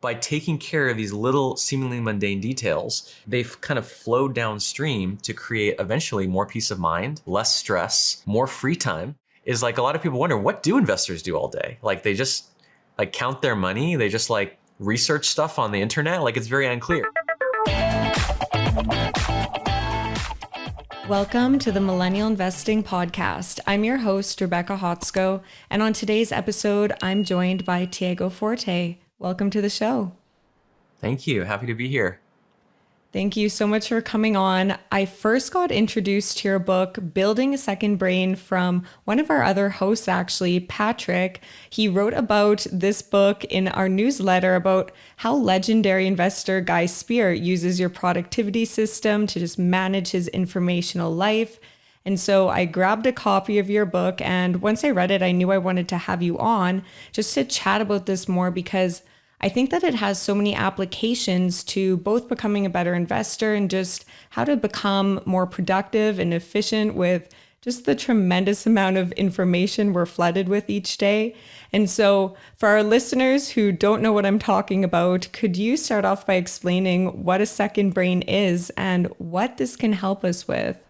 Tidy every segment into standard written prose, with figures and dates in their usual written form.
by taking care of these little seemingly mundane details, they've kind of flowed downstream to create eventually more peace of mind, less stress, more free time. Is like a lot of people wonder, what do investors do all day? Like they just like count their money? They just like research stuff on the internet? Like it's very unclear. Welcome to the Millennial Investing Podcast. I'm your host, Rebecca Hotsko, and on today's episode, I'm joined by Tiago Forte. Welcome to the show. Thank you. Happy to be here. Thank you so much for coming on. I first got introduced to your book, Building a Second Brain, from one of our other hosts, actually, Patrick. He wrote about this book in our newsletter about how legendary investor Guy Spear uses your productivity system to just manage his informational life. And so I grabbed a copy of your book, and once I read it, I knew I wanted to have you on just to chat about this more, because I think that it has so many applications to both becoming a better investor and just how to become more productive and efficient with just the tremendous amount of information we're flooded with each day. And so for our listeners who don't know what I'm talking about, could you start off by explaining what a second brain is and what this can help us with?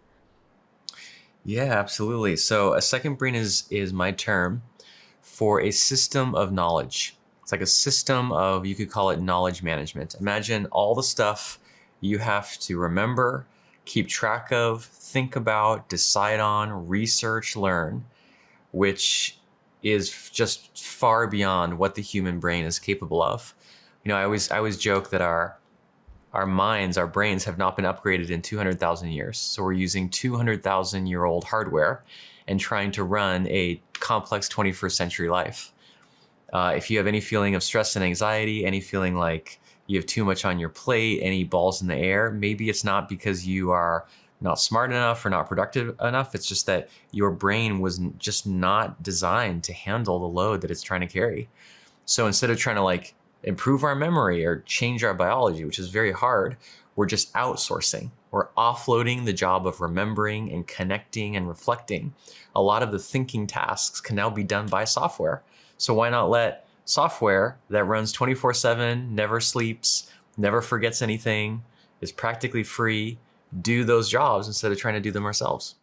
Yeah, absolutely. So a second brain is my term for a system of knowledge. It's like a system of, you could call it knowledge management. Imagine all the stuff you have to remember, keep track of, think about, decide on, research, learn, which is just far beyond what the human brain is capable of. You know, I always joke that our minds, our brains have not been upgraded in 200,000 years. So we're using 200,000-year-old hardware and trying to run a complex 21st century life. If you have any feeling of stress and anxiety, any feeling like you have too much on your plate, any balls in the air, maybe it's not because you are not smart enough or not productive enough. It's just that your brain was just not designed to handle the load that it's trying to carry. So instead of trying to like improve our memory or change our biology, which is very hard, we're just outsourcing. We're offloading the job of remembering and connecting and reflecting. A lot of the thinking tasks can now be done by software. So why not let software that runs 24/7, never sleeps, never forgets anything, is practically free, do those jobs instead of trying to do them ourselves?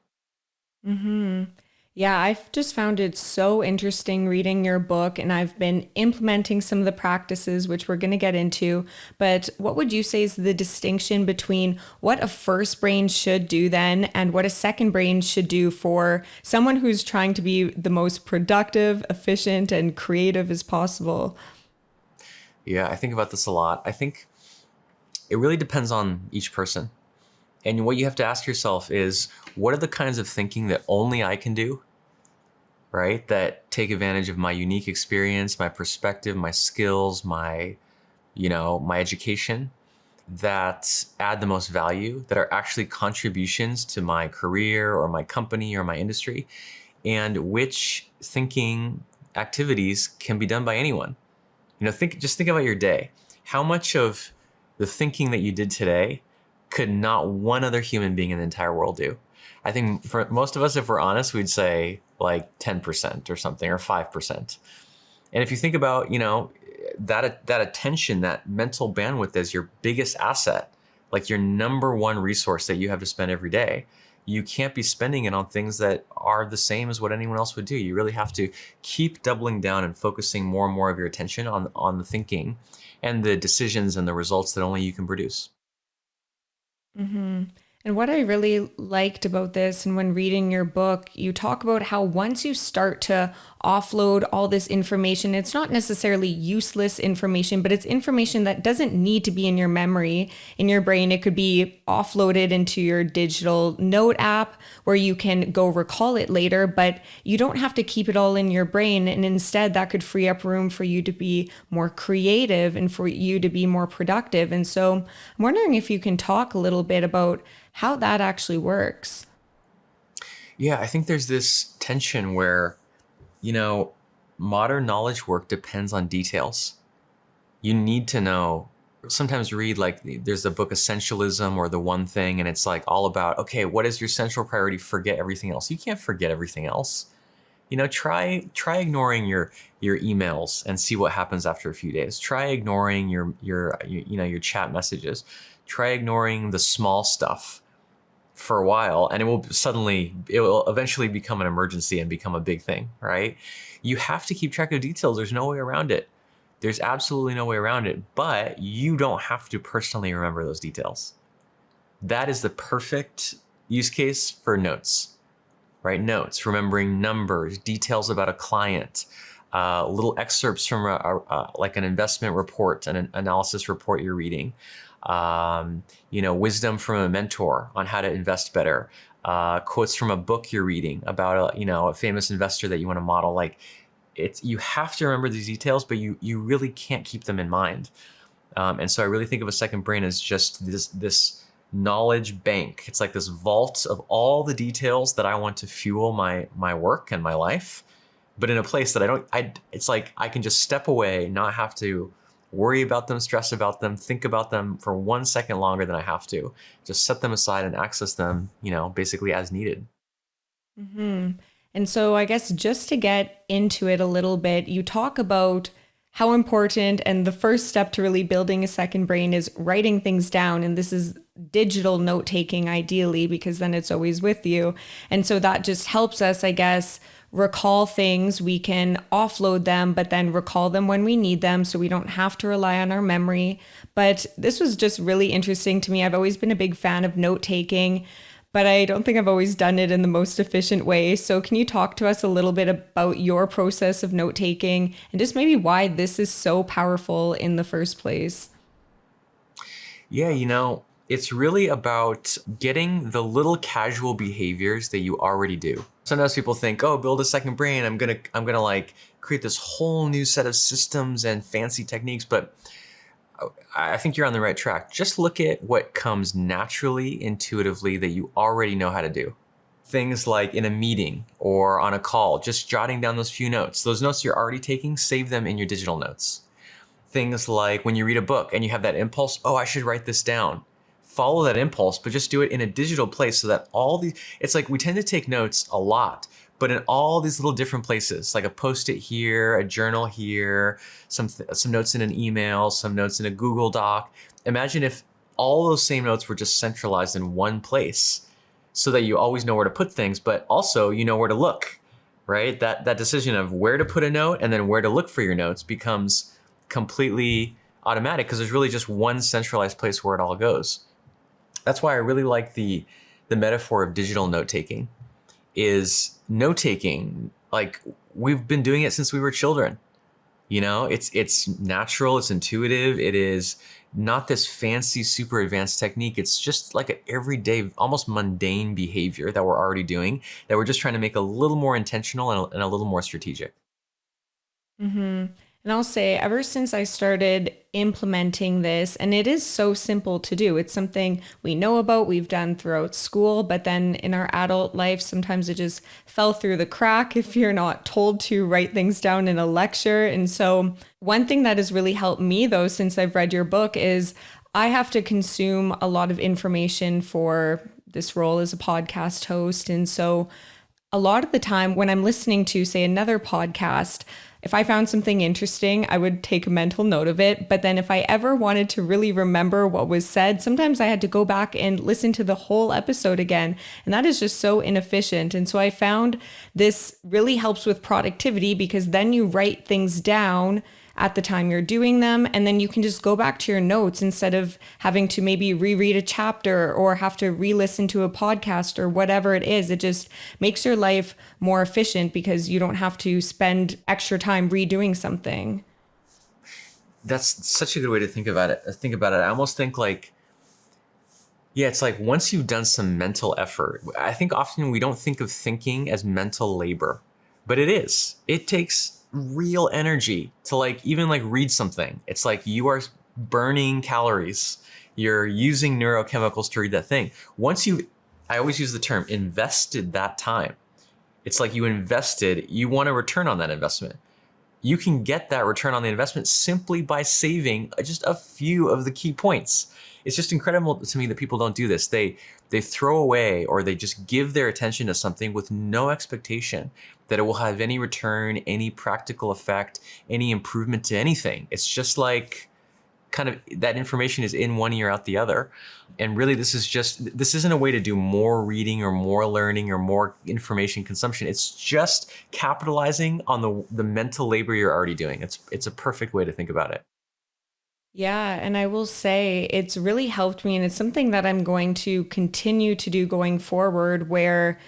Mm-hmm. Yeah, I've just found it so interesting reading your book, and I've been implementing some of the practices, which we're going to get into. But what would you say is the distinction between what a first brain should do then and what a second brain should do for someone who's trying to be the most productive, efficient, and creative as possible? Yeah, I think about this a lot. I think it really depends on each person. And what you have to ask yourself is, what are the kinds of thinking that only I can do, right? That take advantage of my unique experience, my perspective, my skills, my education, that add the most value, that are actually contributions to my career or my company or my industry, and which thinking activities can be done by anyone. You know, think about your day. How much of the thinking that you did today could not one other human being in the entire world do? I think for most of us, if we're honest, we'd say like 10% or something, or 5%. And if you think about, that attention, that mental bandwidth as your biggest asset, like your number one resource that you have to spend every day, you can't be spending it on things that are the same as what anyone else would do. You really have to keep doubling down and focusing more and more of your attention on the thinking and the decisions and the results that only you can produce. Mm-hmm. And what I really liked about this, and when reading your book, you talk about how once you start to offload all this information, it's not necessarily useless information, but it's information that doesn't need to be in your memory, in your brain. It could be offloaded into your digital note app where you can go recall it later, but you don't have to keep it all in your brain. And instead, that could free up room for you to be more creative and for you to be more productive. And so I'm wondering if you can talk a little bit about how that actually works. Yeah, I think there's this tension where, modern knowledge work depends on details. You need to know. Sometimes read like there's the book Essentialism or The One Thing, and it's like all about, okay, what is your central priority? Forget everything else. You can't forget everything else. Try ignoring your emails and see what happens after a few days. Try ignoring your chat messages. Try ignoring the small stuff for a while, and it will eventually become an emergency and become a big thing, right? You have to keep track of details. There's no way around it. There's absolutely no way around it, but you don't have to personally remember those details. That is the perfect use case for notes, right? Notes, remembering numbers, details about a client, little excerpts from like an investment report, an analysis report you're reading, wisdom from a mentor on how to invest better, quotes from a book you're reading about a famous investor that you want to model. Like, you have to remember these details, but you really can't keep them in mind. And so I really think of a second brain as just this knowledge bank. It's like this vault of all the details that I want to fuel my work and my life, but in a place that it's like I can just step away, not have to worry about them, stress about them, think about them for 1 second longer than I have to. Just set them aside and access them, basically as needed. Hmm. And so I guess just to get into it a little bit, you talk about how important and the first step to really building a second brain is writing things down. And this is digital note taking ideally, because then it's always with you. And so that just helps us, I guess, recall things. We can offload them, but then recall them when we need them. So we don't have to rely on our memory. But this was just really interesting to me. I've always been a big fan of note taking, but I don't think I've always done it in the most efficient way. So can you talk to us a little bit about your process of note taking and just maybe why this is so powerful in the first place? Yeah, it's really about getting the little casual behaviors that you already do. Sometimes people think, oh, build a second brain. I'm gonna like create this whole new set of systems and fancy techniques, but I think you're on the right track. Just look at what comes naturally, intuitively, that you already know how to do. Things like in a meeting or on a call, just jotting down those few notes. Those notes you're already taking, save them in your digital notes. Things like when you read a book and you have that impulse, oh, I should write this down. Follow that impulse, but just do it in a digital place so that it's like we tend to take notes a lot, but in all these little different places, like a Post-it here, a journal here, some notes in an email, some notes in a Google Doc. Imagine if all those same notes were just centralized in one place so that you always know where to put things, but also you know where to look, right? That decision of where to put a note and then where to look for your notes becomes completely automatic because there's really just one centralized place where it all goes. That's why I really like the metaphor of digital note taking. Is note taking like we've been doing it since we were children. It's natural, it's intuitive, it is not this fancy super advanced technique. It's just like an everyday, almost mundane behavior that we're already doing that we're just trying to make a little more intentional and a little more strategic. Hmm. And I'll say, ever since I started implementing this, and it is so simple to do, it's something we know about, we've done throughout school, but then in our adult life, sometimes it just fell through the crack if you're not told to write things down in a lecture. And so, one thing that has really helped me, though, since I've read your book, is I have to consume a lot of information for this role as a podcast host. And so, a lot of the time when I'm listening to, say, another podcast, if I found something interesting, I would take a mental note of it. But then if I ever wanted to really remember what was said, sometimes I had to go back and listen to the whole episode again. And that is just so inefficient. And so I found this really helps with productivity because then you write things down at the time you're doing them. And then you can just go back to your notes instead of having to maybe reread a chapter or have to re-listen to a podcast or whatever it is. It just makes your life more efficient because you don't have to spend extra time redoing something. That's such a good way to think about it. I almost think like, yeah, it's like once you've done some mental effort, I think often we don't think of thinking as mental labor, but it is. It takes real energy to like even like read something. It's like you are burning calories. You're using neurochemicals to read that thing. I always use the term invested that time. It's like you invested, you want a return on that investment. you can get that return on the investment simply by saving just a few of the key points. It's just incredible to me that people don't do this. They throw away, or they just give their attention to something with no expectation that it will have any return, any practical effect, any improvement to anything. It's just like kind of that information is in one ear out the other. And really, this isn't a way to do more reading or more learning or more information consumption. It's just capitalizing on the mental labor you're already doing. It's a perfect way to think about it. Yeah, and I will say it's really helped me, and it's something that I'm going to continue to do going forward, where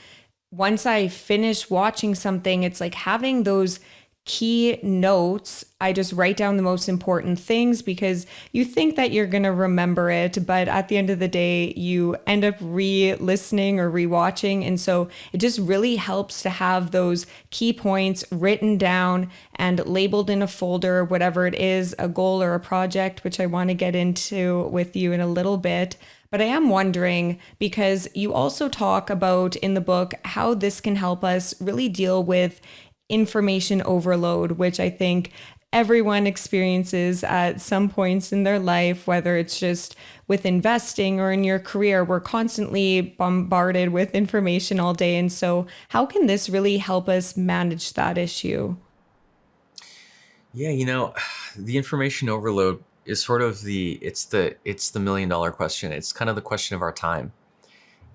once I finish watching something, it's like having those key notes. I just write down the most important things because you think that you're going to remember it, but at the end of the day, you end up re-listening or re-watching. And so it just really helps to have those key points written down and labeled in a folder, whatever it is, a goal or a project, which I want to get into with you in a little bit. But I am wondering, because you also talk about in the book how this can help us really deal with information overload, which I think everyone experiences at some points in their life, whether it's just with investing or in your career. We're constantly bombarded with information all day. And so, how can this really help us manage that issue? Yeah, the information overload is sort of the $1 million question. It's kind of the question of our time.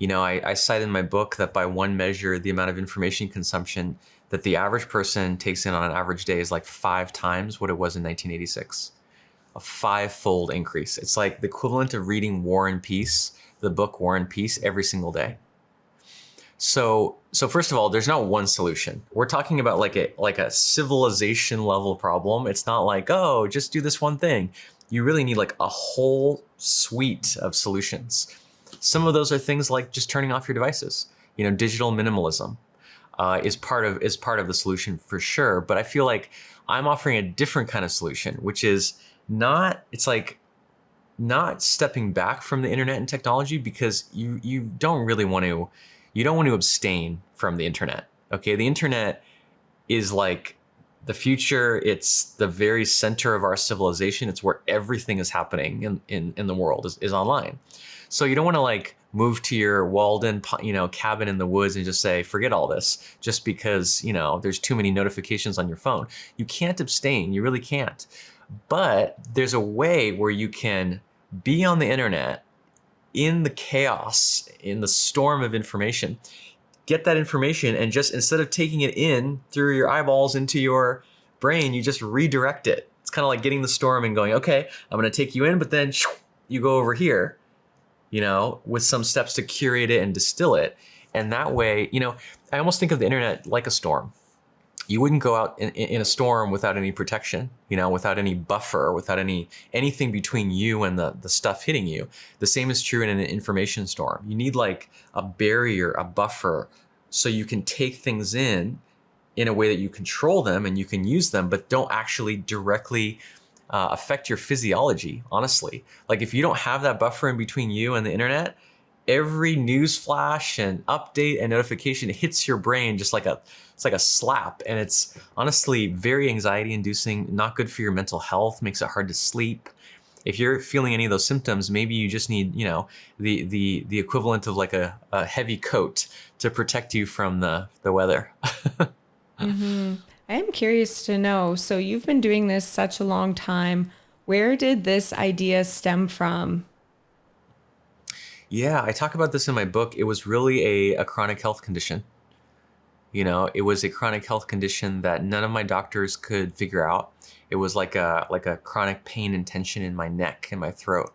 I cite in my book that by one measure, the amount of information consumption that the average person takes in on an average day is like 5 times what it was in 1986. A five-fold increase. It's like the equivalent of reading War and Peace, the book War and Peace, every single day. So first of all, there's not one solution. We're talking about like a civilization level problem. It's not like, oh, just do this one thing. You really need like a whole suite of solutions. Some of those are things like just turning off your devices. Digital minimalism is part of the solution for sure. But I feel like I'm offering a different kind of solution, which is not stepping back from the internet and technology, because you don't really want to abstain from the internet. Okay, the internet is like the future. It's the very center of our civilization. It's where everything is happening in the world is online. So you don't want to like move to your walled-in, cabin in the woods and just say, forget all this, just because, there's too many notifications on your phone. You can't abstain. You really can't. But there's a way where you can be on the internet in the chaos, in the storm of information, get that information, and just instead of taking it in through your eyeballs into your brain, you just redirect it. It's kind of like getting the storm and going, okay, I'm going to take you in, but then you go over here, with some steps to curate it and distill it. And that way, I almost think of the internet like a storm. You wouldn't go out in a storm without any protection, without any buffer, without anything between you and the stuff hitting you. The same is true in an information storm. You need like a barrier, a buffer, so you can take things in a way that you control them and you can use them, but don't actually directly affect your physiology, honestly. Like if you don't have that buffer in between you and the internet, every news flash and update and notification hits your brain just like it's like a slap. And it's honestly very anxiety inducing, not good for your mental health, makes it hard to sleep. If you're feeling any of those symptoms, maybe you just need, the equivalent of like a heavy coat to protect you from the weather. Hmm. I am curious to know. So, you've been doing this such a long time. Where did this idea stem from? Yeah, I talk about this in my book. It was really a chronic health condition. It was a chronic health condition that none of my doctors could figure out. It was like a chronic pain and tension in my neck and my throat.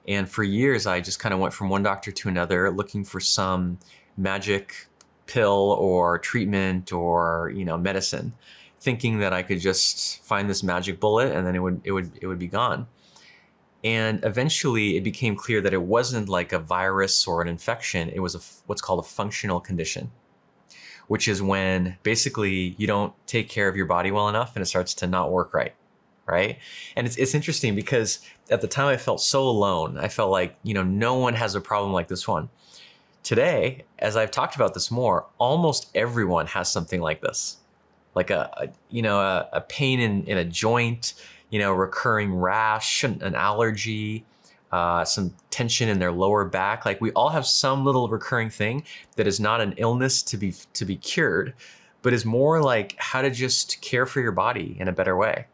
And for years, I just kind of went from one doctor to another looking for some magic pill or treatment or, medicine, thinking that I could just find this magic bullet and then it would be gone. And eventually it became clear that it wasn't like a virus or an infection. It was what's called a functional condition, which is when basically you don't take care of your body well enough and it starts to not work right. Right. And it's interesting because at the time I felt so alone. I felt like, no one has a problem like this one. Today, as I've talked about this more, almost everyone has something like this. like a pain in a joint, recurring rash, an allergy, some tension in their lower back. Like we all have some little recurring thing that is not an illness to be cured, but is more like how to just care for your body in a better way.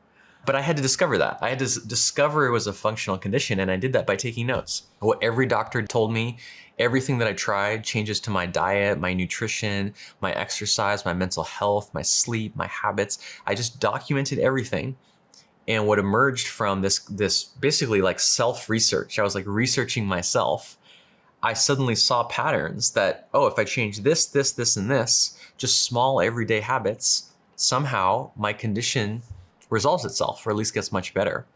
But I had to discover that. I had to discover it was a functional condition, and I did that by taking notes. What every doctor told me, everything that I tried, changes to my diet, my nutrition, my exercise, my mental health, my sleep, my habits. I just documented everything. And what emerged from this basically like self-research, I was like researching myself. I suddenly saw patterns that, oh, if I change this, and this, just small everyday habits, somehow my condition resolves itself, or at least gets much better.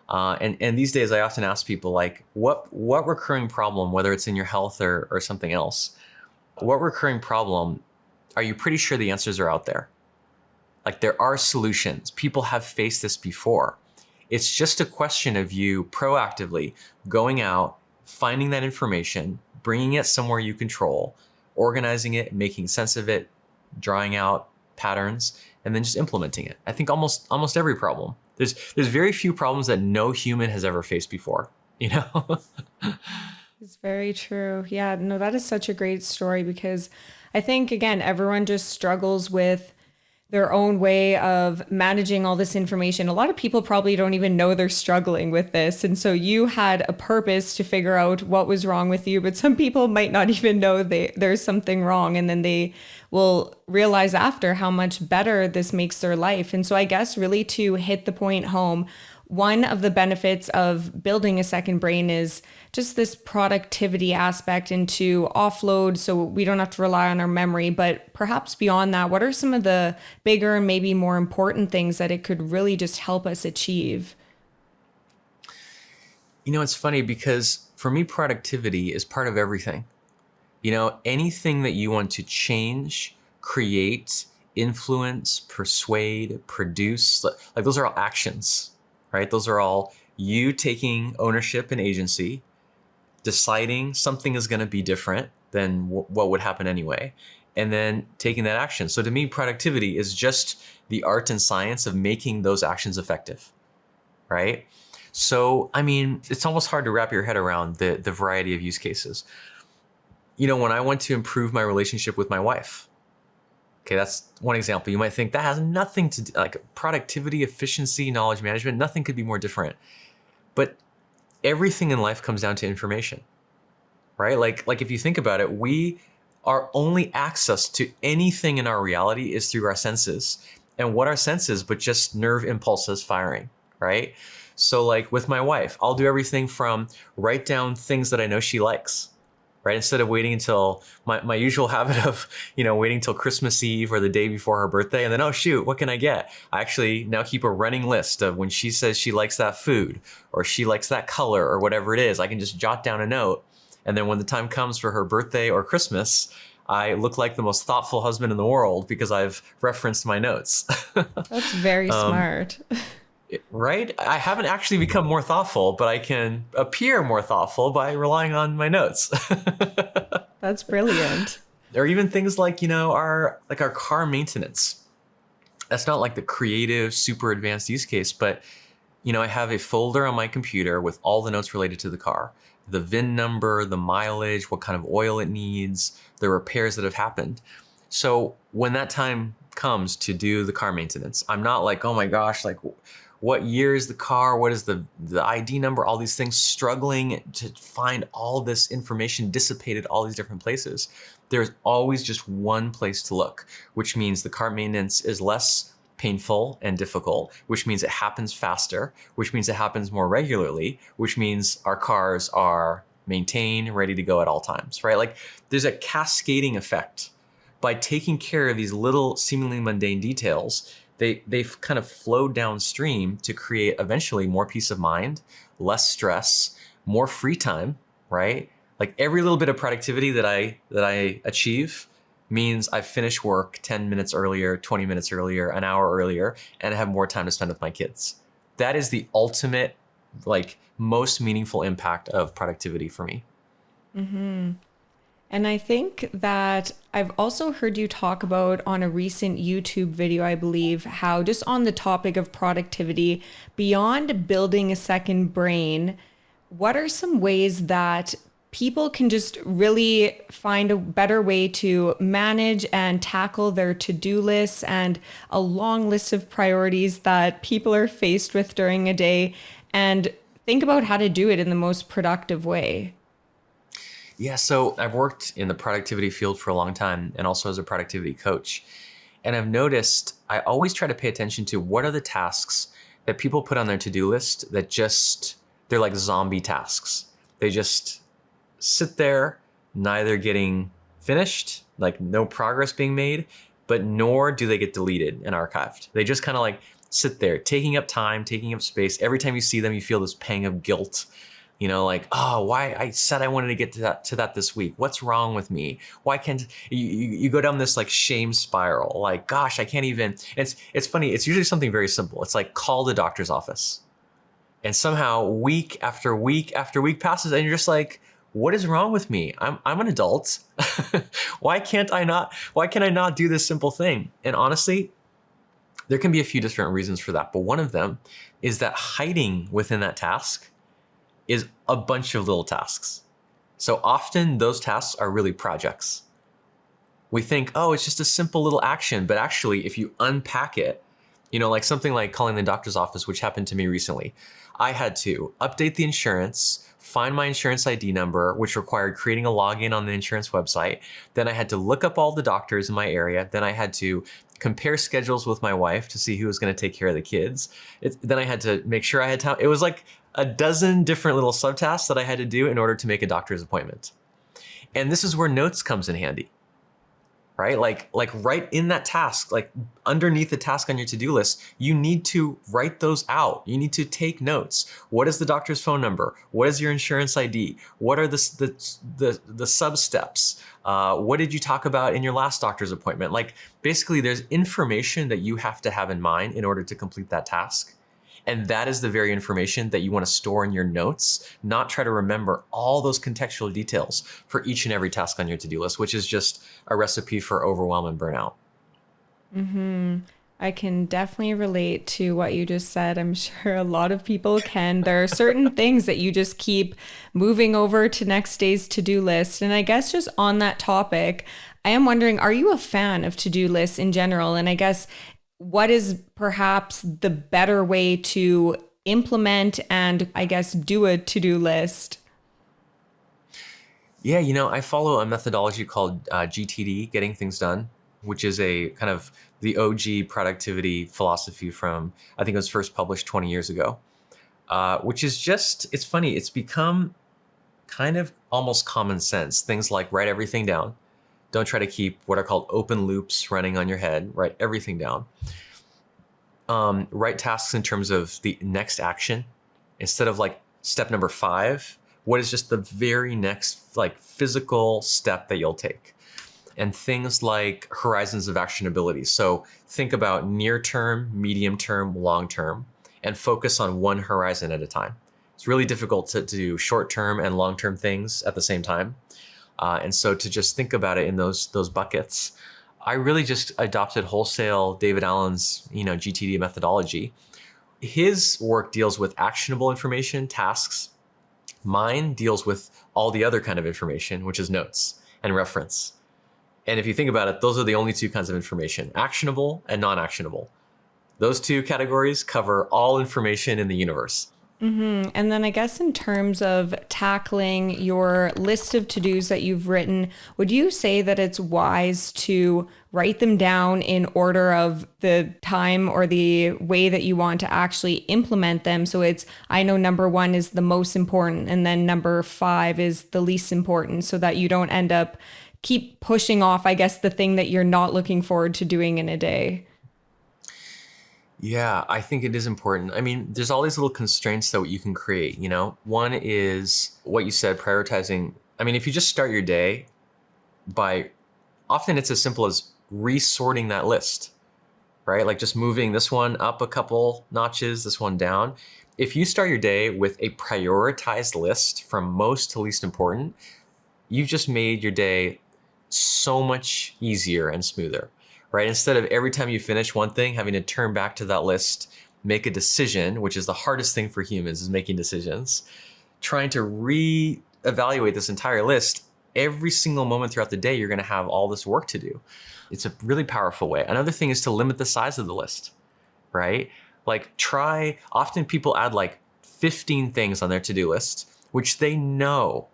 And these days, I often ask people like, what recurring problem, whether it's in your health or something else, what recurring problem are you pretty sure the answers are out there? Like there are solutions. People have faced this before. It's just a question of you proactively going out, finding that information, bringing it somewhere you control, organizing it, making sense of it, drawing out patterns, and then just implementing it. I think almost every problem. There's very few problems that no human has ever faced before, you know? It's very true. Yeah, no, that is such a great story because I think, again, everyone just struggles with their own way of managing all this information. A lot of people probably don't even know they're struggling with this. And so you had a purpose to figure out what was wrong with you, but some people might not even know there's something wrong. And then they will realize after how much better this makes their life. And so I guess really to hit the point home, one of the benefits of building a second brain is just this productivity aspect and to offload so we don't have to rely on our memory. But perhaps beyond that, what are some of the bigger and maybe more important things that it could really just help us achieve? It's funny because for me, productivity is part of everything. Anything that you want to change, create, influence, persuade, produce, like those are all actions, right? Those are all you taking ownership and agency, deciding something is going to be different than what would happen anyway, and then taking that action. So to me, productivity is just the art and science of making those actions effective, right? So, I mean, it's almost hard to wrap your head around the variety of use cases. When I want to improve my relationship with my wife, okay, that's one example. You might think that has nothing to do, like productivity, efficiency, knowledge management, nothing could be more different. But everything in life comes down to information, right? Like if you think about it, our only access to anything in our reality is through our senses. And what are senses but just nerve impulses firing, right? So like with my wife, I'll do everything from write down things that I know she likes, right? Instead of waiting until my usual habit of, waiting till Christmas Eve or the day before her birthday and then, oh shoot, what can I get? I actually now keep a running list of when she says she likes that food or she likes that color or whatever it is, I can just jot down a note. And then when the time comes for her birthday or Christmas, I look like the most thoughtful husband in the world because I've referenced my notes. That's very smart. Right? I haven't actually become more thoughtful, but I can appear more thoughtful by relying on my notes. That's brilliant. Or even things like, our car maintenance. That's not like the creative, super advanced use case, but I have a folder on my computer with all the notes related to the car. The VIN number, the mileage, what kind of oil it needs, the repairs that have happened. So when that time comes to do the car maintenance, I'm not like, oh my gosh, like what year is the car? What is the ID number? All these things, struggling to find all this information dissipated all these different places. There's always just one place to look, which means the car maintenance is less painful and difficult, which means it happens faster, which means it happens more regularly, which means our cars are maintained, ready to go at all times, right? Like there's a cascading effect. By taking care of these little seemingly mundane details, they've kind of flowed downstream to create eventually more peace of mind, less stress, more free time, right? Like every little bit of productivity that I achieve means I finish work 10 minutes earlier, 20 minutes earlier, an hour earlier, and I have more time to spend with my kids. That is the ultimate, like most meaningful impact of productivity for me. And And I think that I've also heard you talk about on a recent YouTube video, I believe, how just on the topic of productivity, beyond building a second brain, what are some ways that people can just really find a better way to manage and tackle their to-do lists and a long list of priorities that people are faced with during a day and think about how to do it in the most productive way? Yeah, so I've worked in the productivity field for a long time and also as a productivity coach. And I've noticed I always try to pay attention to what are the tasks that people put on their to-do list that just, they're like zombie tasks. They just sit there, neither getting finished, like no progress being made, but nor do they get deleted and archived. They just kind of like sit there, taking up time, taking up space. Every time you see them, you feel this pang of guilt. Like, oh, why I said I wanted to get to that this week. What's wrong with me? Why can't you go down this like shame spiral? Like, gosh, I can't even. It's funny. It's usually something very simple. It's like call the doctor's office, and somehow week after week after week passes, and you're just like, what is wrong with me? I'm an adult. Why can't I not? Why can I not do this simple thing? And honestly, there can be a few different reasons for that, but one of them is that hiding within that task is a bunch of little tasks. So often those tasks are really projects. We think, oh, it's just a simple little action, but actually if you unpack it, like something like calling the doctor's office, which happened to me recently, I had to update the insurance, find my insurance ID number, which required creating a login on the insurance website. Then I had to look up all the doctors in my area. Then I had to compare schedules with my wife to see who was going to take care of the kids. Then I had to make sure I had time. It was like a dozen different little subtasks that I had to do in order to make a doctor's appointment. And this is where notes comes in handy, right? Like right in that task, like underneath the task on your to-do list, you need to write those out. You need to take notes. What is the doctor's phone number? What is your insurance ID? What are the sub steps? What did you talk about in your last doctor's appointment? Like basically there's information that you have to have in mind in order to complete that task. And that is the very information that you want to store in your notes, not try to remember all those contextual details for each and every task on your to-do list, which is just a recipe for overwhelm and burnout. I can definitely relate to what you just said. I'm sure a lot of people can. There are certain things that you just keep moving over to next day's to-do list. And I guess just on that topic, I am wondering, are you a fan of to-do lists in general? And I guess what is perhaps the better way to implement and I guess do a to-do list? Yeah, I follow a methodology called GTD, Getting Things Done, which is a kind of the OG productivity philosophy from, I think it was first published 20 years ago, which is just, it's funny, it's become kind of almost common sense. Things like write everything down. Don't try to keep what are called open loops running on your head. Write everything down. Write tasks in terms of the next action. Instead of like step number 5, what is just the very next like physical step that you'll take? And things like horizons of actionability. So think about near term, medium term, long term, and focus on one horizon at a time. It's really difficult to do short term and long term things at the same time. And so to just think about it in those buckets, I really just adopted wholesale David Allen's, GTD methodology. His work deals with actionable information, tasks. Mine deals with all the other kind of information, which is notes and reference. And if you think about it, those are the only two kinds of information, actionable and non-actionable. Those two categories cover all information in the universe. And then I guess in terms of tackling your list of to-dos that you've written, would you say that it's wise to write them down in order of the time or the way that you want to actually implement them? So it's, I know number 1 is the most important, and then number 5 is the least important, so that you don't end up keep pushing off, I guess, the thing that you're not looking forward to doing in a day. Yeah, I think it is important. I mean, there's all these little constraints that you can create, One is what you said, prioritizing. I mean, if you just start your day by, often it's as simple as resorting that list, right? Like just moving this one up a couple notches, this one down. If you start your day with a prioritized list from most to least important, you've just made your day so much easier and smoother, right? Instead of every time you finish one thing, having to turn back to that list, make a decision, which is the hardest thing for humans, is making decisions, trying to re-evaluate this entire list every single moment throughout the day, you're going to have all this work to do. It's a really powerful way. Another thing is to limit the size of the list, right? Like often people add like 15 things on their to-do list, which they know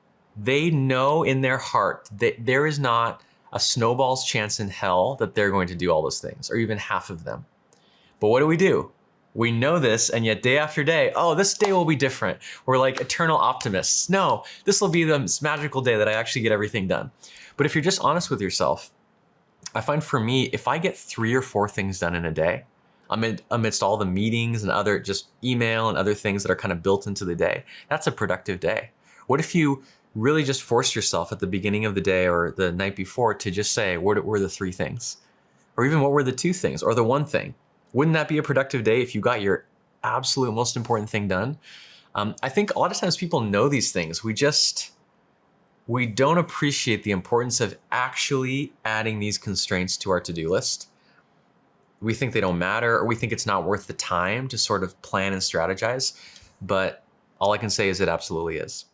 in their heart that there is not a snowball's chance in hell that they're going to do all those things, or even half of them. But what do? We know this, and yet day after day, oh, this day will be different. We're like eternal optimists. No, this will be the magical day that I actually get everything done. But if you're just honest with yourself, I find for me, if I get 3 or 4 things done in a day, amidst all the meetings and other just email and other things that are kind of built into the day, that's a productive day. What if you really just forced yourself at the beginning of the day or the night before to just say, what were the 3 things? Or even what were the 2 things or the 1 thing? Wouldn't that be a productive day if you got your absolute most important thing done? I think a lot of times people know these things. We don't appreciate the importance of actually adding these constraints to our to-do list. We think they don't matter, or we think it's not worth the time to sort of plan and strategize. But all I can say is it absolutely is.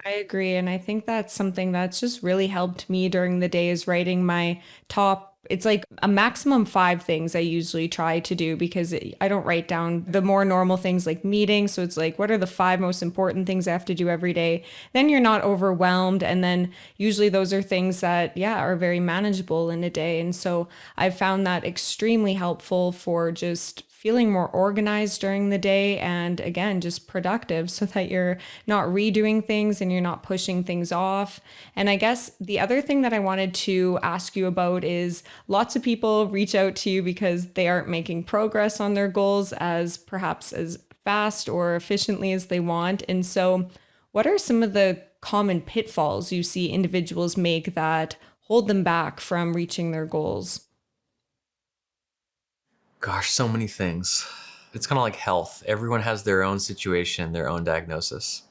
I agree. And I think that's something that's just really helped me during the day is writing my top. It's like a maximum 5 things I usually try to do because I don't write down the more normal things like meetings. So it's like, what are the 5 most important things I have to do every day? Then you're not overwhelmed. And then usually those are things that, yeah, are very manageable in a day. And so I've found that extremely helpful for just feeling more organized during the day and again just productive so that you're not redoing things and you're not pushing things off. And I guess the other thing that I wanted to ask you about is lots of people reach out to you because they aren't making progress on their goals as perhaps as fast or efficiently as they want. And so what are some of the common pitfalls you see individuals make that hold them back from reaching their goals? Gosh, so many things. It's kind of like health. Everyone has their own situation, their own diagnosis.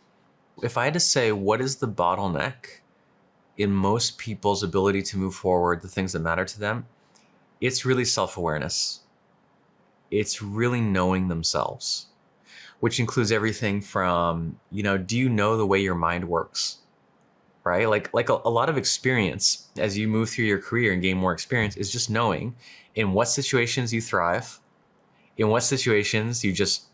If I had to say what is the bottleneck in most people's ability to move forward, the things that matter to them, it's really self-awareness. It's really knowing themselves, which includes everything from, do you know the way your mind works? Right? Like a lot of experience as you move through your career and gain more experience is just knowing in what situations you thrive, in what situations you just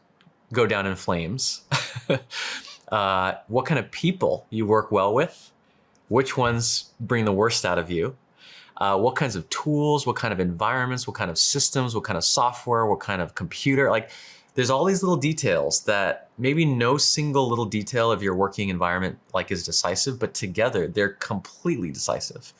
go down in flames, what kind of people you work well with, which ones bring the worst out of you, what kinds of tools, what kind of environments, what kind of systems, what kind of software, what kind of computer. Like there's all these little details that maybe no single little detail of your working environment like is decisive, but together they're completely decisive.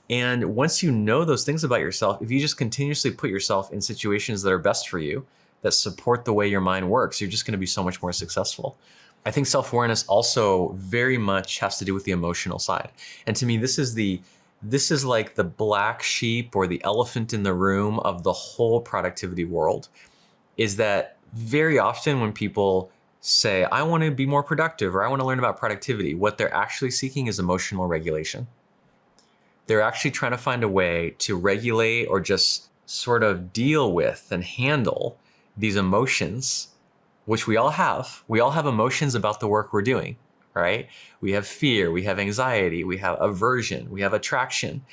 And once you know those things about yourself, if you just continuously put yourself in situations that are best for you, that support the way your mind works, you're just going to be so much more successful. I think self-awareness also very much has to do with the emotional side. And to me, this is like the black sheep or the elephant in the room of the whole productivity world, is that very often when people say, I want to be more productive or I want to learn about productivity, what they're actually seeking is emotional regulation. They're actually trying to find a way to regulate or just sort of deal with and handle these emotions, which we all have. We all have emotions about the work we're doing, right? We have fear, we have anxiety, we have aversion, we have attraction,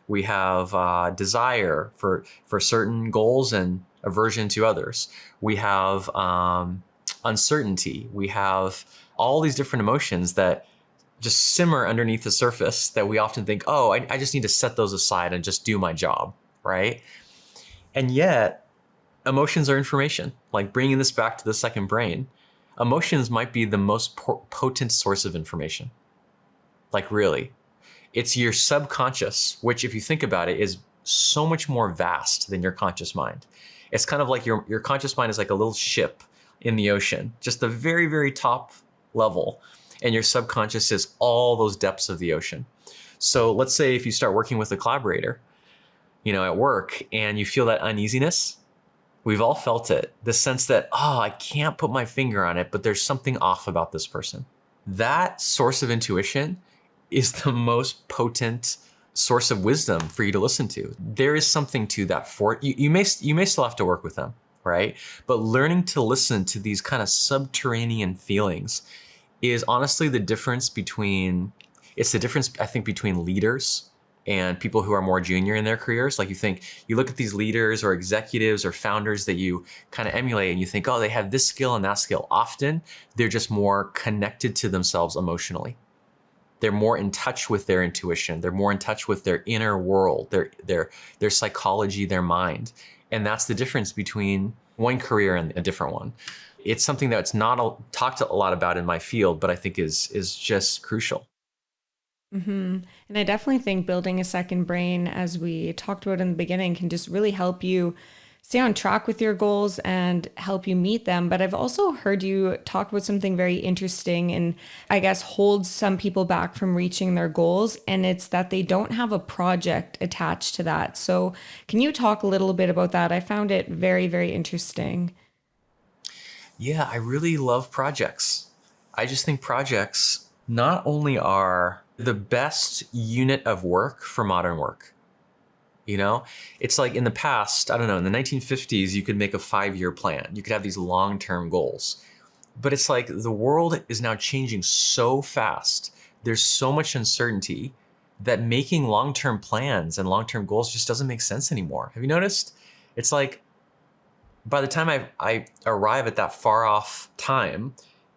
we have desire for certain goals and aversion to others. We have uncertainty. We have all these different emotions that just simmer underneath the surface that we often think, oh, I just need to set those aside and just do my job, right? And yet, emotions are information. Like bringing this back to the second brain, emotions might be the most potent source of information. Like really. It's your subconscious, which if you think about it, is so much more vast than your conscious mind. It's kind of like your conscious mind is like a little ship in the ocean, just the very, very top level. And your subconscious is all those depths of the ocean. So let's say if you start working with a collaborator, at work and you feel that uneasiness, we've all felt it. The sense that, oh, I can't put my finger on it, but there's something off about this person. That source of intuition is the most potent source of wisdom for you to listen to. There is something to that for you. You may still have to work with them, right? But learning to listen to these kind of subterranean feelings is honestly the difference between, it's the difference, I think, between leaders and people who are more junior in their careers. Like you look at these leaders or executives or founders that you kind of emulate and you think, oh, they have this skill and that skill. Often they're just more connected to themselves emotionally. They're more in touch with their intuition. They're more in touch with their inner world, their psychology, their mind. And that's the difference between one career and a different one. It's something that's not talked a lot about in my field, but I think is just crucial. And I definitely think building a second brain, as we talked about in the beginning, can just really help you stay on track with your goals and help you meet them. But I've also heard you talk about something very interesting and I guess holds some people back from reaching their goals. And it's that they don't have a project attached to that. So can you talk a little bit about that? I found it very, very interesting. Yeah, I really love projects. I just think projects not only are the best unit of work for modern work. You know, it's like in the past, I don't know, in the 1950s, you could make a 5-year plan. You could have these long-term goals. But it's like the world is now changing so fast. There's so much uncertainty that making long-term plans and long-term goals just doesn't make sense anymore. Have you noticed? It's like by the time I arrive at that far off time,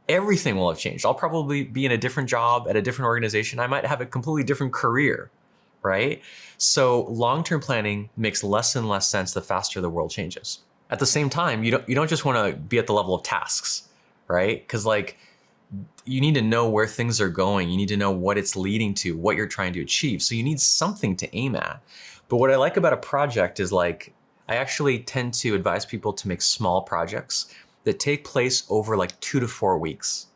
everything will have changed. I'll probably be in a different job at a different organization. I might have a completely different career, right? So long-term planning makes less and less sense the faster the world changes. At the same time, you don't just want to be at the level of tasks, right? Because like you need to know where things are going. You need to know what it's leading to, what you're trying to achieve. So you need something to aim at. But what I like about a project is like I actually tend to advise people to make small projects that take place over like 2 to 4 weeks.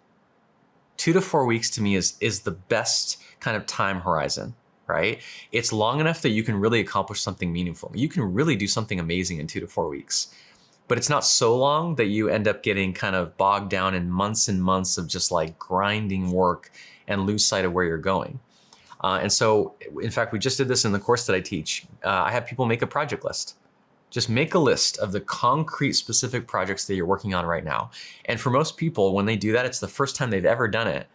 2 to 4 weeks to me is the best kind of time horizon, right? It's long enough that you can really accomplish something meaningful. You can really do something amazing in 2 to 4 weeks. But it's not so long that you end up getting kind of bogged down in months and months of just like grinding work and lose sight of where you're going. And so, in fact, we just did this in the course that I teach. I have people make a project list. Just make a list of the concrete specific projects that you're working on right now. And for most people, when they do that, it's the first time they've ever done it.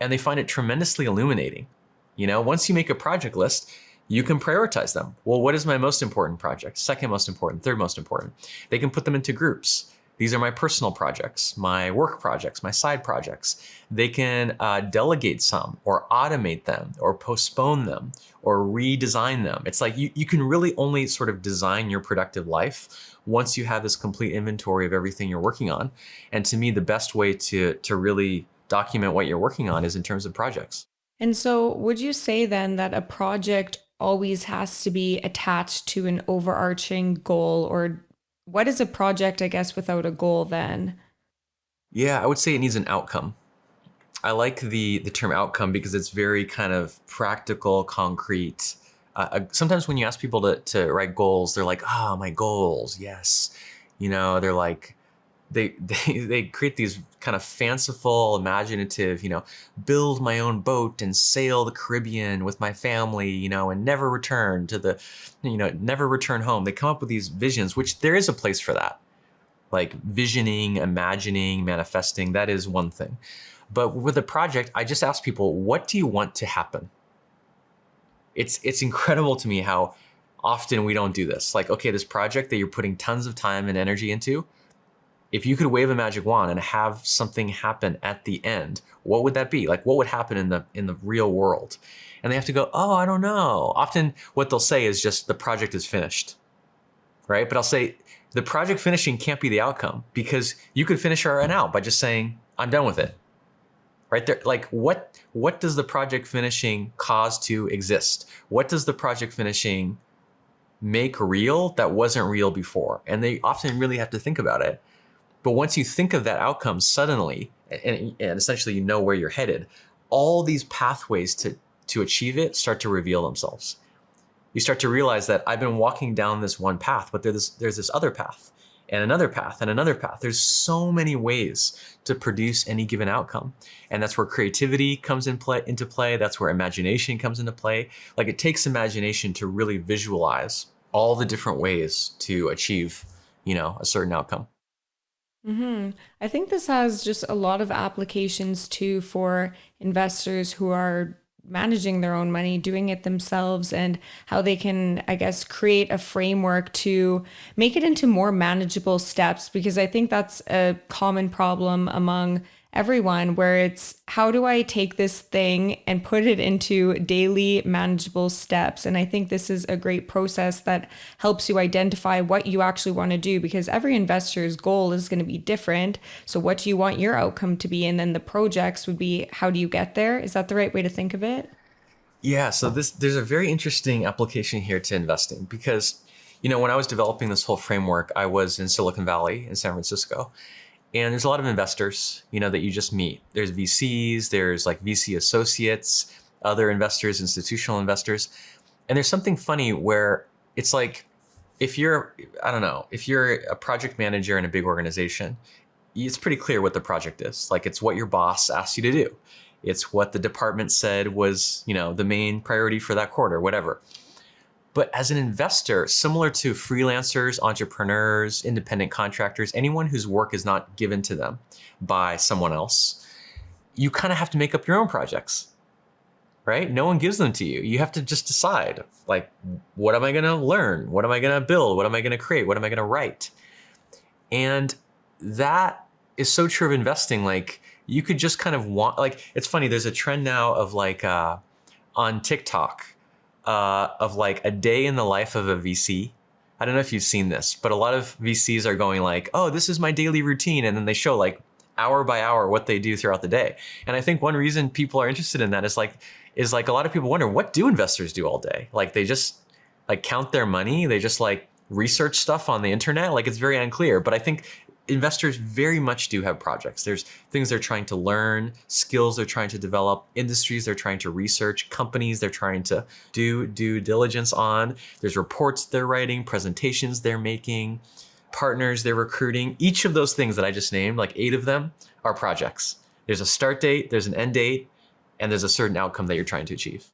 And they find it tremendously illuminating. You know, once you make a project list, you can prioritize them. Well, what is my most important project? Second most important, third most important. They can put them into groups. These are my personal projects, my work projects, my side projects. They can delegate some or automate them or postpone them or redesign them. It's like you can really only sort of design your productive life once you have this complete inventory of everything you're working on. And to me, the best way to really document what you're working on is in terms of projects. And so, would you say then that a project always has to be attached to an overarching goal, or what is a project, I guess, without a goal then? Yeah, I would say it needs an outcome. I like the term outcome because it's very kind of practical, concrete. Sometimes when you ask people to write goals, they're like, "Ah, my goals, yes." You know, they're like, they create these kind of fanciful, imaginative, build my own boat and sail the Caribbean with my family, and never return to never return home. They come up with these visions, which there is a place for that. Like visioning, imagining, manifesting, that is one thing. But with a project, I just ask people, what do you want to happen? It's incredible to me how often we don't do this. Like, okay, this project that you're putting tons of time and energy into, if you could wave a magic wand and have something happen at the end, what would that be? Like, what would happen in the real world? And they have to go, oh, I don't know. Often what they'll say is just the project is finished, right? But I'll say the project finishing can't be the outcome because you could finish it right now by just saying, I'm done with it. Right there, like what does the project finishing cause to exist? What does the project finishing make real that wasn't real before? And they often really have to think about it. But once you think of that outcome suddenly, and essentially you know where you're headed, all these pathways to achieve it start to reveal themselves. You start to realize that I've been walking down this one path, but there's this other path. and another path and another path. There's so many ways to produce any given outcome. And that's where creativity comes into play. That's where imagination comes into play. Like it takes imagination to really visualize all the different ways to achieve, a certain outcome. I think this has just a lot of applications too for investors who are managing their own money, doing it themselves, and how they can, I guess, create a framework to make it into more manageable steps. Because I think that's a common problem among everyone, where it's how do I take this thing and put it into daily manageable steps? And I think this is a great process that helps you identify what you actually want to do, because every investor's goal is going to be different. So, what do you want your outcome to be? And then the projects would be how do you get there? Is that the right way to think of it? Yeah, so there's a very interesting application here to investing because, when I was developing this whole framework, I was in Silicon Valley in San Francisco. And there's a lot of investors, that you just meet. There's VCs, there's like VC associates, other investors, institutional investors. And there's something funny where it's like, I don't know, if you're a project manager in a big organization, it's pretty clear what the project is. Like it's what your boss asked you to do. It's what the department said was, the main priority for that quarter, whatever. But as an investor, similar to freelancers, entrepreneurs, independent contractors, anyone whose work is not given to them by someone else, you kind of have to make up your own projects, right? No one gives them to you. You have to just decide, like, what am I going to learn? What am I going to build? What am I going to create? What am I going to write? And that is so true of investing. Like, you could just kind of it's funny, there's a trend now of on TikTok, of like a day in the life of a VC. I don't know if you've seen this, but a lot of VCs are going like, oh, this is my daily routine. And then they show like hour by hour what they do throughout the day. And I think one reason people are interested in that is like a lot of people wonder, what do investors do all day? Like they just like count their money. They just like research stuff on the internet. Like it's very unclear, but I think investors very much do have projects. There's things they're trying to learn, skills they're trying to develop, industries they're trying to research, companies they're trying to do due diligence on. There's reports they're writing, presentations they're making, partners they're recruiting. Each of those things that I just named, like 8 of them, are projects. There's a start date, there's an end date, and there's a certain outcome that you're trying to achieve.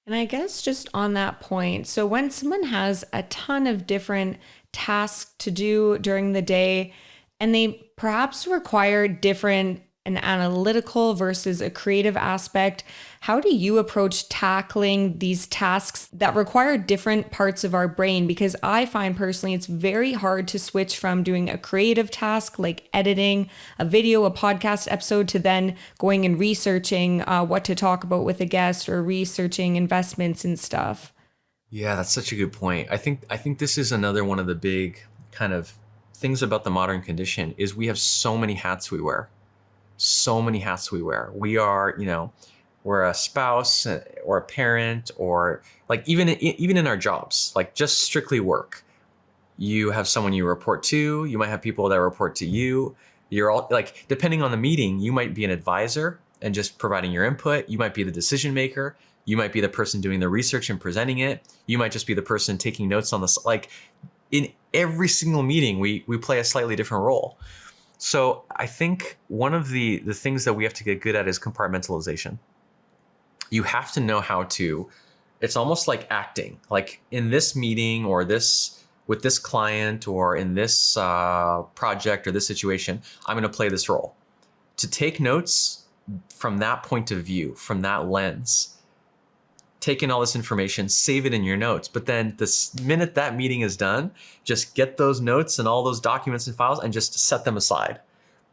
And I guess just on that point, so when someone has a ton of different tasks to do during the day, and they perhaps require different an analytical versus a creative aspect, how do you approach tackling these tasks that require different parts of our brain? Because I find personally it's very hard to switch from doing a creative task like editing a video, a podcast episode, to then going and researching what to talk about with a guest or researching investments and stuff. Yeah, that's such a good point. I think this is another one of the big kind of things about the modern condition is we have so many hats we wear. So many hats we wear. We are, we're a spouse or a parent, or like even in our jobs, like just strictly work. You have someone you report to, you might have people that report to you. You're all like, depending on the meeting, you might be an advisor and just providing your input. You might be the decision maker. You might be the person doing the research and presenting it. You might just be the person taking notes on this. Like in every single meeting, we play a slightly different role. So I think one of the things that we have to get good at is compartmentalization. You have to know how to, it's almost like acting, like in this meeting or this, with this client or in this project or this situation, I'm going to play this role. To take notes from that point of view, from that lens, take in all this information, save it in your notes. But then the minute that meeting is done, just get those notes and all those documents and files and just set them aside.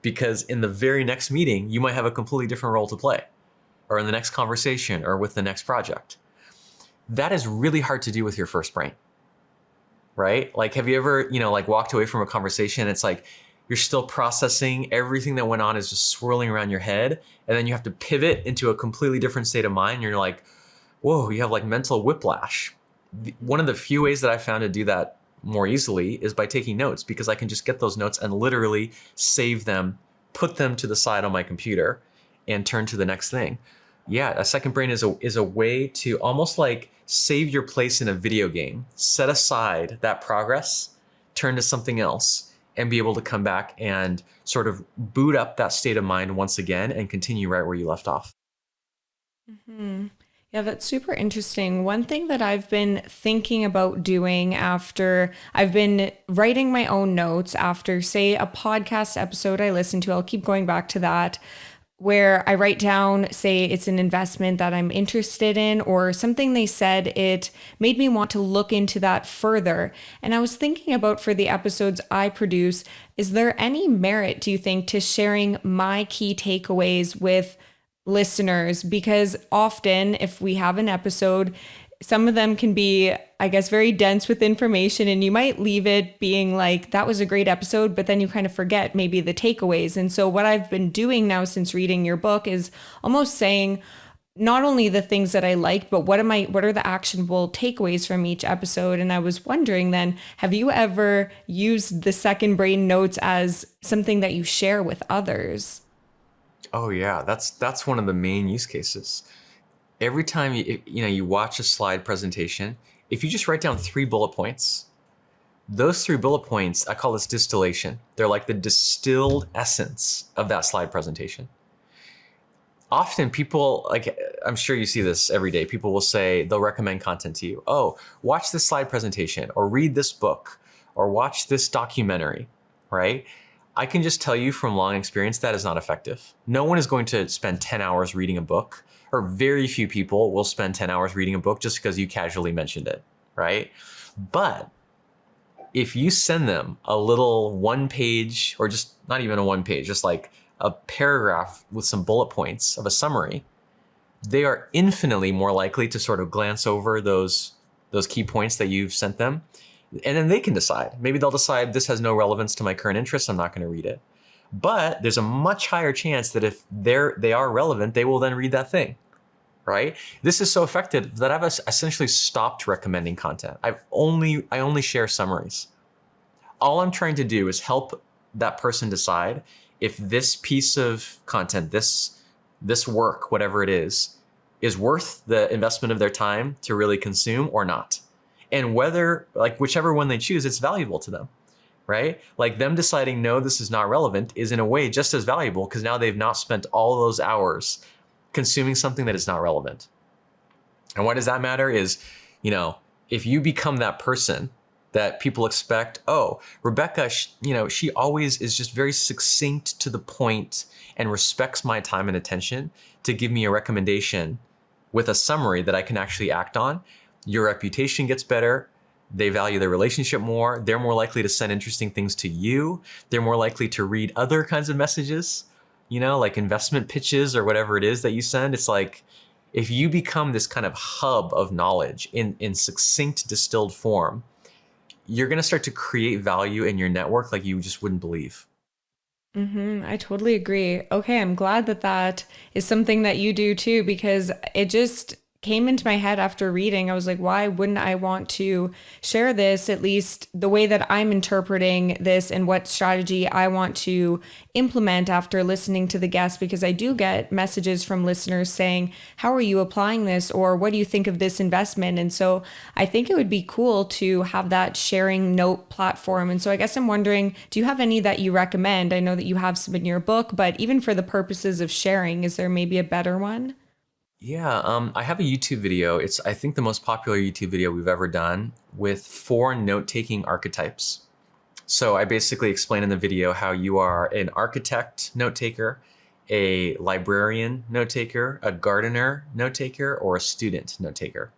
Because in the very next meeting, you might have a completely different role to play, or in the next conversation or with the next project. That is really hard to do with your first brain, right? Like, have you ever, like walked away from a conversation? It's like, you're still processing everything that went on is just swirling around your head. And then you have to pivot into a completely different state of mind. And you're like, whoa, you have like mental whiplash. One of the few ways that I found to do that more easily is by taking notes, because I can just get those notes and literally save them, put them to the side on my computer and turn to the next thing. Yeah, a second brain is a way to almost like save your place in a video game. Set aside that progress, turn to something else, and be able to come back and sort of boot up that state of mind once again and continue right where you left off. Hmm. Yeah, that's super interesting. One thing that I've been thinking about doing after I've been writing my own notes after, say, a podcast episode I listen to, I'll keep going back to that, where I write down, say, it's an investment that I'm interested in or something they said, it made me want to look into that further. And I was thinking about for the episodes I produce, is there any merit, do you think, to sharing my key takeaways with listeners? Because often if we have an episode, some of them can be, I guess, very dense with information, and you might leave it being like, that was a great episode, but then you kind of forget maybe the takeaways. And so what I've been doing now since reading your book is almost saying not only the things that I like, but what are the actionable takeaways from each episode? And I was wondering then, have you ever used the second brain notes as something that you share with others? Oh yeah, that's one of the main use cases. Every time you watch a slide presentation, if you just write down 3 bullet points, those 3 bullet points, I call this distillation. They're like the distilled essence of that slide presentation. Often people, like, I'm sure you see this every day, people will say, they'll recommend content to you. Oh, watch this slide presentation, or read this book, or watch this documentary, right? I can just tell you from long experience that is not effective. No one is going to spend 10 hours reading a book, or very few people will spend 10 hours reading a book just because you casually mentioned it, right? But if you send them a little 1 page, or just not even a 1 page, just like a paragraph with some bullet points of a summary, they are infinitely more likely to sort of glance over those key points that you've sent them. And then they can decide. Maybe they'll decide this has no relevance to my current interests, I'm not going to read it. But there's a much higher chance that if they are relevant, they will then read that thing, right? This is so effective that I've essentially stopped recommending content. I only share summaries. All I'm trying to do is help that person decide if this piece of content, this work, whatever it is worth the investment of their time to really consume or not. And whether, like, whichever one they choose, it's valuable to them, right? Like, them deciding, no, this is not relevant, is in a way just as valuable, because now they've not spent all those hours consuming something that is not relevant. And why does that matter is, if you become that person that people expect, oh, Rebecca, she always is just very succinct to the point and respects my time and attention to give me a recommendation with a summary that I can actually act on, your reputation gets better. They value their relationship more. They're more likely to send interesting things to you. They're more likely to read other kinds of messages, like investment pitches or whatever it is that you send. It's like, if you become this kind of hub of knowledge in succinct, distilled form, you're going to start to create value in your network like you just wouldn't believe. I totally agree. Okay, I'm glad that that is something that you do too, because it just came into my head after reading. I was like, why wouldn't I want to share this, at least the way that I'm interpreting this and what strategy I want to implement after listening to the guest? Because I do get messages from listeners saying, how are you applying this? Or what do you think of this investment? And so I think it would be cool to have that sharing note platform. And so I guess I'm wondering, do you have any that you recommend? I know that you have some in your book, but even for the purposes of sharing, is there maybe a better one? Yeah, I have a YouTube video. It's, I think, the most popular YouTube video we've ever done, with 4 note-taking archetypes. So I basically explain in the video how you are an architect note-taker, a librarian note-taker, a gardener note-taker, or a student note-taker.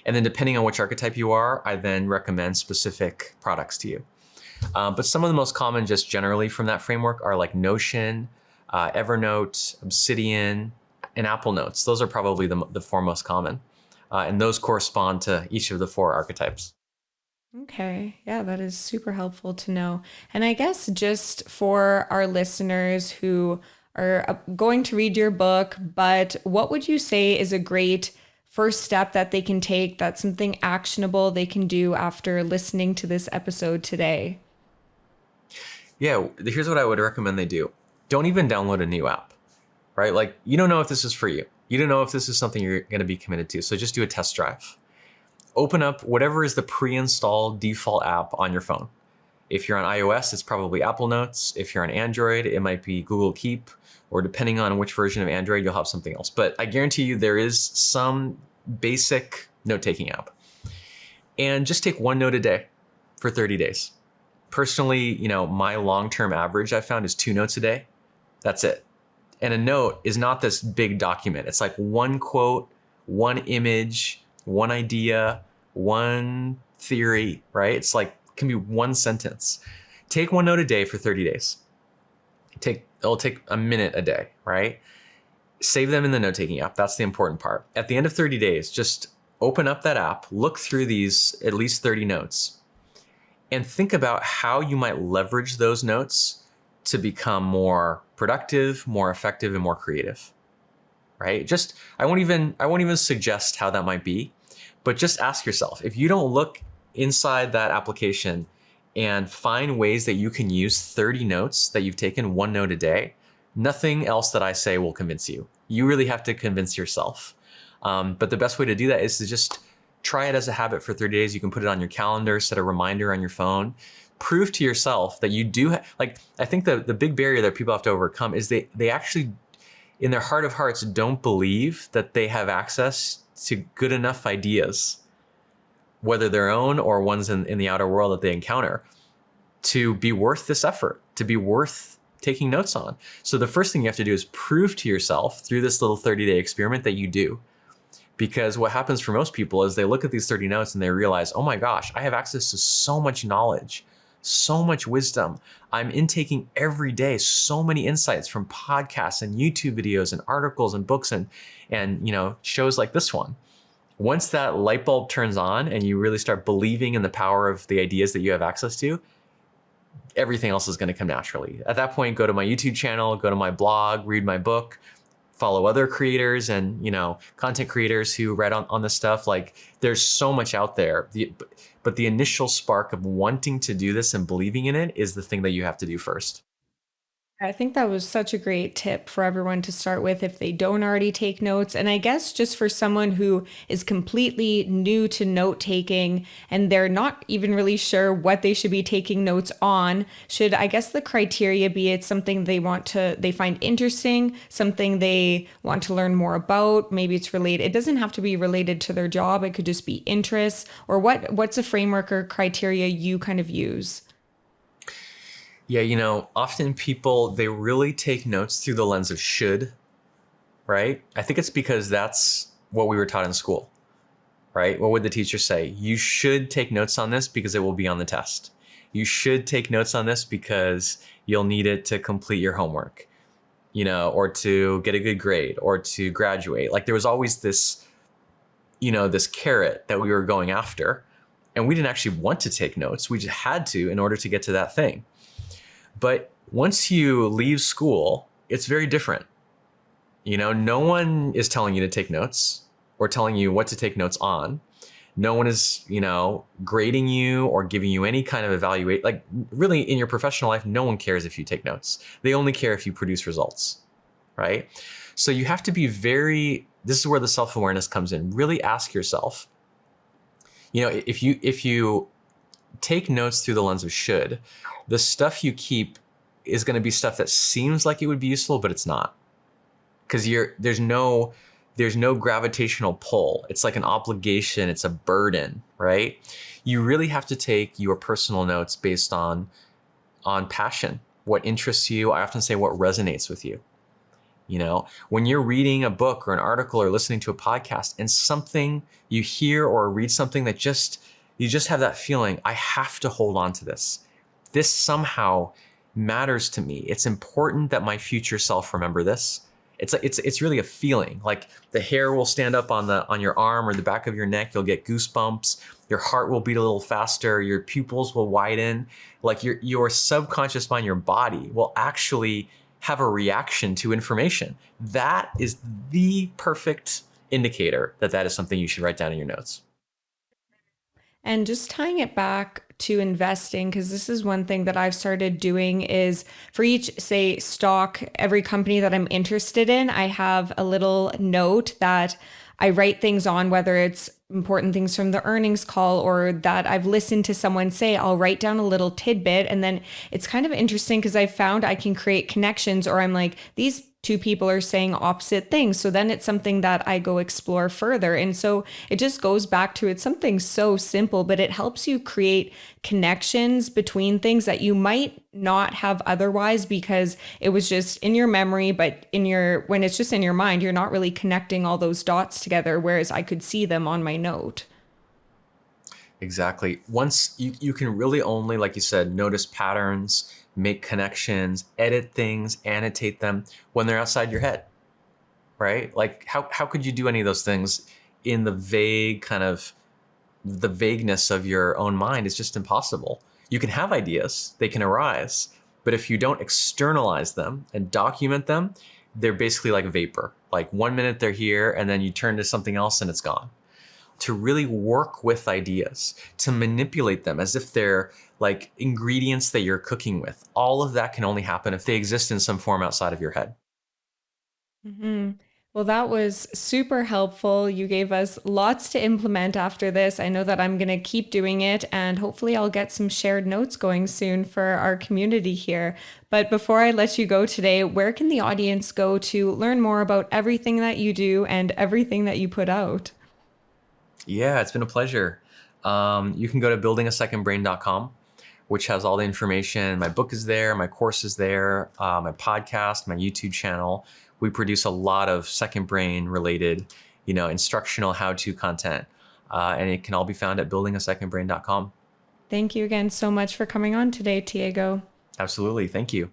And then depending on which archetype you are, I then recommend specific products to you. But some of the most common, just generally from that framework, are like Notion, Evernote, Obsidian, and Apple Notes. Those are probably the 4 most common. And those correspond to each of the 4 archetypes. Okay. Yeah, that is super helpful to know. And I guess just for our listeners who are going to read your book, but what would you say is a great first step that they can take? That's something actionable they can do after listening to this episode today. Yeah, here's what I would recommend they do. Don't even download a new app, right? Like, you don't know if this is for you. You don't know if this is something you're going to be committed to. So just do a test drive. Open up whatever is the pre-installed default app on your phone. If you're on iOS, it's probably Apple Notes. If you're on Android, it might be Google Keep, or depending on which version of Android, you'll have something else. But I guarantee you there is some basic note-taking app. And just take one note a day for 30 days. Personally, my long-term average I found is 2 notes a day. That's it. And a note is not this big document. It's like one quote, one image, one idea, one theory, right? It's like, it can be one sentence. Take one note a day for 30 days. It'll take a minute a day, right? Save them in the note-taking app. That's the important part. At the end of 30 days, just open up that app, look through these at least 30 notes, and think about how you might leverage those notes to become more productive, more effective, and more creative, right? I won't even suggest how that might be, but just ask yourself, if you don't look inside that application and find ways that you can use 30 notes that you've taken, one note a day, nothing else that I say will convince you. You really have to convince yourself. But the best way to do that is to just try it as a habit for 30 days. You can put it on your calendar, set a reminder on your phone. Prove to yourself that you do, I think the big barrier that people have to overcome is they actually, in their heart of hearts, don't believe that they have access to good enough ideas, whether their own or ones in the outer world that they encounter, to be worth this effort, to be worth taking notes on. So the first thing you have to do is prove to yourself through this little 30-day experiment that you do. Because what happens for most people is they look at these 30 notes and they realize, oh my gosh, I have access to so much knowledge, so much wisdom. I'm intaking every day so many insights from podcasts and YouTube videos and articles and books and shows like this one. Once that light bulb turns on and you really start believing in the power of the ideas that you have access to, everything else is going to come naturally. At that point, go to my YouTube channel, go to my blog, read my book, follow other creators and content creators who write on this stuff. Like, there's so much out there. But the initial spark of wanting to do this and believing in it is the thing that you have to do first. I think that was such a great tip for everyone to start with if they don't already take notes. And I guess just for someone who is completely new to note taking and they're not even really sure what they should be taking notes on, should, I guess, the criteria be it's something they find interesting, something they want to learn more about, maybe it's related, it doesn't have to be related to their job, it could just be interests, or what's a framework or criteria you kind of use? Yeah, often people, they really take notes through the lens of should, right? I think it's because that's what we were taught in school, right? What would the teacher say? You should take notes on this because it will be on the test. You should take notes on this because you'll need it to complete your homework, or to get a good grade or to graduate. Like, there was always this, this carrot that we were going after, and we didn't actually want to take notes. We just had to in order to get to that thing. But once you leave school, it's very different. No one is telling you to take notes or telling you what to take notes on. No one is, grading you or giving you any kind of evaluate. Like, really, in your professional life, no one cares if you take notes. They only care if you produce results, right? So you have to be this is where the self-awareness comes in. Really ask yourself, if you take notes through the lens of should, the stuff you keep is going to be stuff that seems like it would be useful, but it's not. Because there's no gravitational pull. It's like an obligation. It's a burden, right? You really have to take your personal notes based on passion, what interests you. I often say what resonates with you. When you're reading a book or an article or listening to a podcast and something you hear or read something that you just have that feeling, I have to hold on to this. This somehow matters to me. It's important that my future self remember this. It's really a feeling. Like, the hair will stand up on your arm or the back of your neck. You'll get goosebumps. Your heart will beat a little faster. Your pupils will widen. Like, your subconscious mind, your body will actually have a reaction to information. That is the perfect indicator that is something you should write down in your notes. And just tying it back to investing, because this is one thing that I've started doing, is for each, say, stock, every company that I'm interested in, I have a little note that I write things on, whether it's important things from the earnings call or that I've listened to someone say. I'll write down a little tidbit. And then it's kind of interesting because I found I can create connections, or I'm like, these two people are saying opposite things. So then it's something that I go explore further. And so it just goes back to, it's something so simple, but it helps you create connections between things that you might not have otherwise because it was just in your memory, but when it's just in your mind, you're not really connecting all those dots together, whereas I could see them on my note. Exactly. Once you can really only, like you said, notice patterns, make connections, edit things, annotate them when they're outside your head, right? Like how could you do any of those things in the vagueness of your own mind? Is just impossible. You can have ideas, they can arise, but if you don't externalize them and document them, they're basically like vapor. Like 1 minute they're here and then you turn to something else and it's gone. To really work with ideas, to manipulate them as if they're like ingredients that you're cooking with. All of that can only happen if they exist in some form outside of your head. Hmm. Well, that was super helpful. You gave us lots to implement after this. I know that I'm going to keep doing it, and hopefully, I'll get some shared notes going soon for our community here. But before I let you go today, where can the audience go to learn more about everything that you do and everything that you put out? Yeah, it's been a pleasure. You can go to buildingasecondbrain.com, which has all the information. My book is there, my course is there, my podcast, my YouTube channel. We produce a lot of second brain related, instructional how-to content. And it can all be found at buildingasecondbrain.com. Thank you again so much for coming on today, Tiago. Absolutely. Thank you.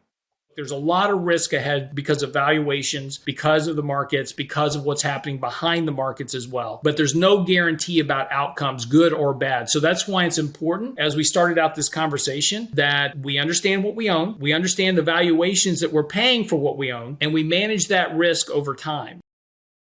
There's a lot of risk ahead because of valuations, because of the markets, because of what's happening behind the markets as well. But there's no guarantee about outcomes, good or bad. So that's why it's important, as we started out this conversation, that we understand what we own, we understand the valuations that we're paying for what we own, and we manage that risk over time.